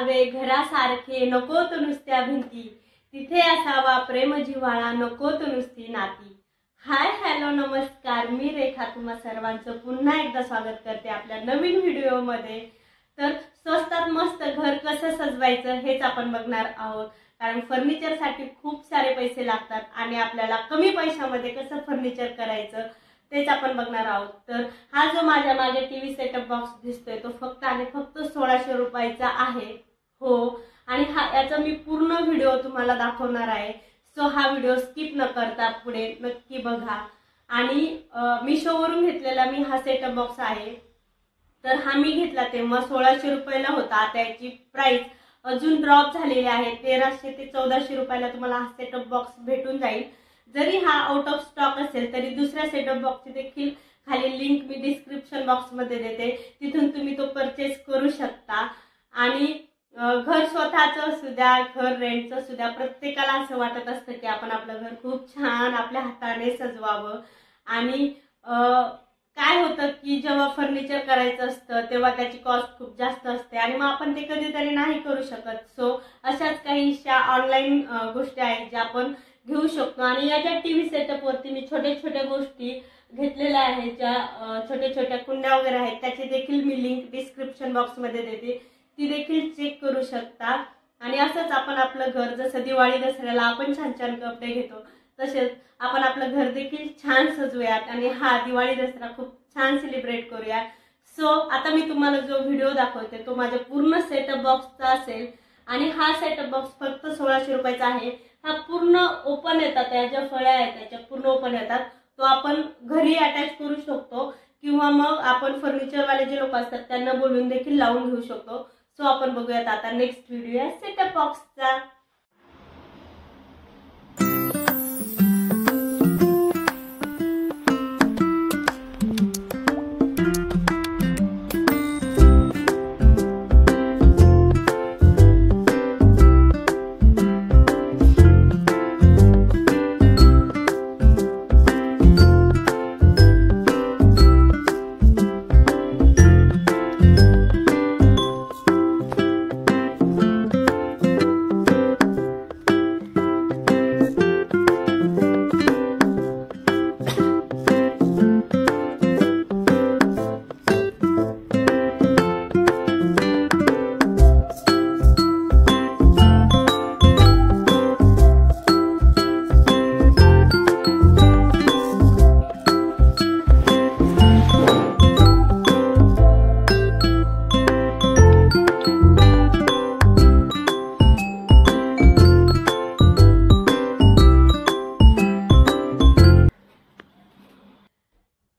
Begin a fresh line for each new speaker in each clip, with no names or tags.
हवे घरासारखे, नको तो नुसत्या भिंती, तिथे असावा प्रेम जिव्हाळा, नको तो नुसती नाती। हाय हॅलो नमस्कार, मी रेखा तुम्हा सर्वांचं पुन्हा एकदा स्वागत करते आपल्या नवीन व्हिडिओमध्ये। तर स्वस्तात मस्त घर कसं सजवायचं हेच आपण बघणार आहोत, कारण फर्निचरसाठी खूप सारे पैसे लागतात आणि आपल्याला कमी पैशामध्ये कसं फर्निचर करायचं तेच आपण बघणार आहोत। तर हा जो माझ्या मागे टीव्ही सेटअप बॉक्स दिसतोय तो फक्त आणि फक्त 1600 रुपयाचा आहे। हो, आणि याचा मी पूर्ण व्हिडिओ तुम्हाला दाखवणार आहे, सो हा व्हिडिओ स्किप न करता पुढे नक्की बघा। आणि मीशोवरून घेतलेला मी हा सेटअप बॉक्स आहे। तर हा मी घेतला तेव्हा 1600 रुपयाला होता, आता याची प्राइस अजून ड्रॉप झालेली आहे, 1300 ते 1400 रुपयाला तुम्हाला हा सेटअप बॉक्स भेटून जाईल। जरी हा आउट ऑफ स्टॉक असेल तरी दुसऱ्या सेटअप बॉक्सची देखील खाली लिंक मी डिस्क्रिप्शन बॉक्स मध्ये देते, तिथून तुम्ही तो परचेस करू शकता। आणि घर स्वतःचं असू द्या, घर रेंटचं असू द्या, प्रत्येकाला असं वाटत असतं की आपण आपलं घर खूप छान आपल्या हाताने सजवावं। आणि काय होतं की जेव्हा फर्निचर करायचं असतं तेव्हा त्याची कॉस्ट खूप जास्त असते आणि मग आपण ते कधीतरी नाही करू शकत। सो अशाच काहीशा ऑनलाईन गोष्टी आहेत ज्या आपण घेऊ शकतो। आणि याच्या टीव्ही सेटअप वरती मी छोट्या छोट्या गोष्टी घेतलेल्या आहेत, ज्या छोट्या छोट्या कुंड्या वगैरे आहेत, त्याची देखील मी लिंक डिस्क्रिप्शन बॉक्स मध्ये देते, ती देखील चेक करू शकता। आणि असंच आपण आपलं घर, जसं दिवाळी दसऱ्याला आपण छान छान कपडे घेतो तसेच आपण आपलं घर देखील छान सजवूयात आणि हा दिवाळी दसरा खूप छान सेलिब्रेट करूया। सो आता मी तुम्हाला जो व्हिडिओ दाखवते तो माझ्या पूर्ण सेटअप बॉक्सचा असेल आणि हा सेटअप बॉक्स फक्त 1600 रुपयाचा आहे। हा पूर्ण ओपन येतात, त्या ज्या फळ्या आहेत त्याच्या पूर्ण ओपन येतात, तो आपण घरी अटॅच करू शकतो किंवा मग आपण फर्निचरवाले जे लोक असतात त्यांना बोलून देखील लावून घेऊ शकतो। सो आपण बघूयात आता नेक्स्ट व्हिडिओ आहे सेटअप बॉक्सचा।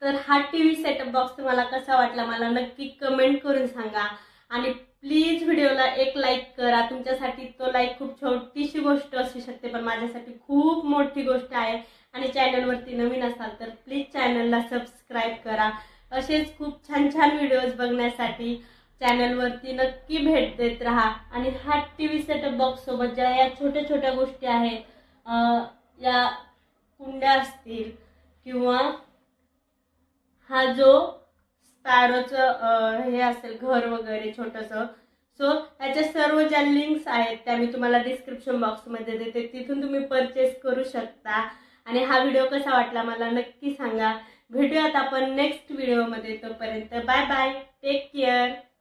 तर हा टीव्ही सेटअप बॉक्स तुम्हाला कसा वाटला मला नक्की कमेंट करून सांगा। आणि प्लीज व्हिडिओला एक लाईक करा, तुमच्यासाठी तो लाईक खूप छोटीशी गोष्ट असू शकते पण माझ्यासाठी खूप मोठी गोष्ट आहे। आणि चॅनलवरती नवीन असाल तर प्लीज चॅनलला सबस्क्राईब करा। असेच खूप छान छान व्हिडिओज बघण्यासाठी चॅनलवरती नक्की भेट देत राहा। आणि हा टीव्ही सेटअप बॉक्स सोबत ज्या या छोट्या छोट्या गोष्टी आहेत, या कुंड्या असतील किंवा हा जो स्पॅरोचं हे असेल घर वगैरे छोटंसं, सो त्याच्या सर्व ज्या लिंक्स आहेत त्या मी तुम्हाला डिस्क्रिप्शन बॉक्समध्ये देते, तिथून तुम्ही परचेस करू शकता। आणि हा व्हिडिओ कसा वाटला मला नक्की सांगा। भेटूयात आपण नेक्स्ट व्हिडिओमध्ये, तोपर्यंत बाय बाय, टेक केअर।